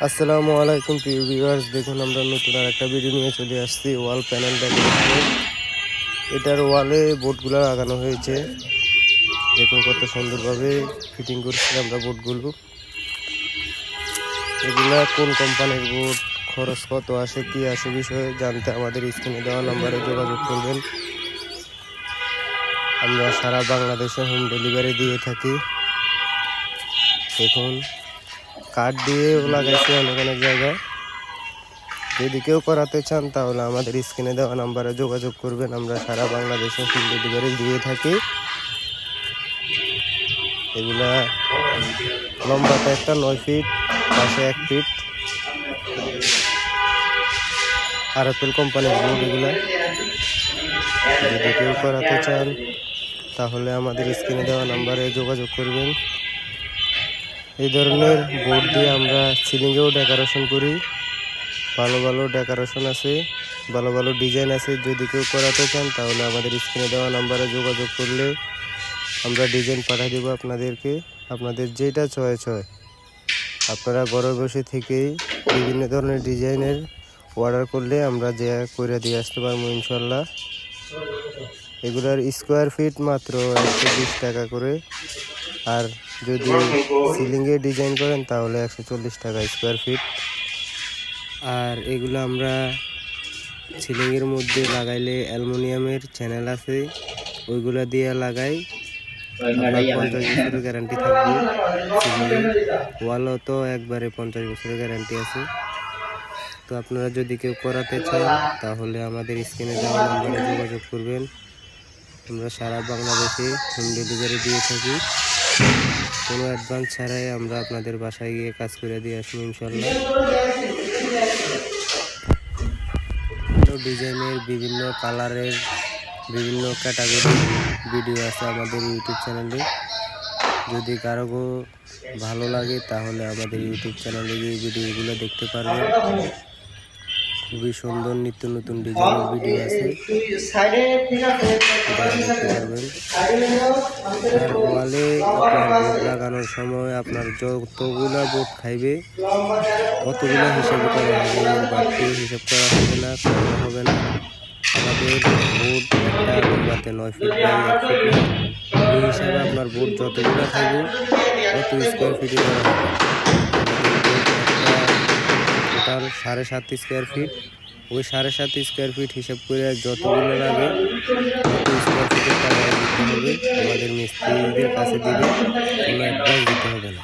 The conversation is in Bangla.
আসসালামু আলাইকুম প্রিয় ভিউয়ার্স, দেখুন আমরা নতুন আর একটা ভিডিও নিয়ে চলে আসছি ওয়াল প্যানেল ডেকোরেশন। এটার ওয়ালে বোর্ডগুলো লাগানো হয়েছে। দেখুন কত সুন্দরভাবে ফিটিং করছি আমরা বোর্ডগুলো। এগুলা কোন কোম্পানির বোর্ড, খরচ কত আসে, কি আসে বিষয়ে জানতে আমাদের স্ক্রিনে দেওয়া নাম্বারে যোগাযোগ করবেন। আমরা সারা বাংলাদেশে হোম ডেলিভারি দিয়ে থাকি। দেখুন কাঠ দিয়েও লাগাইছি অনেক অনেক জায়গায়। যদি কেউ করাতে চান তাহলে আমাদের স্ক্রিনে দেওয়া নাম্বারে যোগাযোগ করবেন। আমরা সারা বাংলাদেশে হোম ডেলিভারি দিয়ে থাকি। এগুলা লম্বাতে একটা 9 ফিট, পাশে 1 ফিট আরএফএল কোম্পানির বোর্ড। এগুলা যদি কেউ করাতে চান তাহলে আমাদের স্ক্রিনে দেওয়া নাম্বারে যোগাযোগ করবেন। এই ধরনের বোর্ড দিয়ে আমরা সিলিংয়েও ডেকোরেশন করি। ভালো ভালো ডেকোরেশন আছে, ভালো ভালো ডিজাইন আছে। যদি কেউ করাতে চান তাহলে আমাদের স্ক্রিনে দেওয়া নাম্বারে যোগাযোগ করলে আমরা ডিজাইন পাঠিয়ে দেবো আপনাদেরকে। আপনাদের যেটা চয়েস হয় আপনারা ঘরে বসে থেকেই বিভিন্ন ধরনের ডিজাইনের অর্ডার করলে আমরা যে করে দিয়ে আসতে পারবো ইনশাল্লাহ। এগুলার স্কোয়ার ফিট মাত্র 120 টাকা করে, আর যদি সিলিংয়ে ডিজাইন করেন তাহলে 140 টাকা স্কোয়ার ফিট। আর এগুলো আমরা সিলিংয়ের মধ্যে লাগাইলে অ্যালুমিনিয়ামের চ্যানেল আছে, ওইগুলা দিয়ে লাগাই। 50 বছরের গ্যারান্টি থাকবে। সিলিংয়ে ওয়ালও তো একবারে 50 বছরের গ্যারান্টি আছে। তো আপনারা যদি কেউ করাতে চান তাহলে আমাদের স্ক্রিনে দেওয়া নাম্বারে যোগাযোগ করবেন। আমরা সারা বাংলাদেশে হোম ডেলিভারি দিয়ে থাকি। কোনো অ্যাডভান্স ছাড়াই আমরা আপনাদের বাসায় গিয়ে কাজ করে দিয়ে আসবো ইনশাল্লাহ। ডিজাইনের, বিভিন্ন কালারের, বিভিন্ন ক্যাটাগরির ভিডিও আছে আমাদের ইউটিউব চ্যানেলে। যদি কারো ভালো লাগে তাহলে আমাদের ইউটিউব চ্যানেলে গিয়ে ভিডিওগুলো দেখতে পারবেন। খুবই সুন্দর নিত্য নতুন ডিজাইনের ভিডিও আছে, দেখতে পারবেন। আর ওয়ালে বোর্ড লাগানোর সময় আপনার যতগুলা বোর্ড খাইবে অতগুলো হিসাব করা হবে, বাড়তি হিসাব করা হবে না, কম হবে না। আমাদের বোর্ড একটা লম্বাতে 9 ফিট বাই 1 ফিট, এই হিসাবে আপনার বোর্ড যতগুলো খাইবে অত স্কোয়ার ফিটে করা হবে। টোটাল 7.5 স্কোয়ার ফিট, ওই 7.5 স্কোয়ার ফিট হিসাব করে যতগুলো লাগে তত স্কোয়ার ফিটের টাকা দিতে হবে। আমাদের মিস্ত্রিদের কাছে দিবে, কোনো অ্যাডভান্স দিতে হবে না।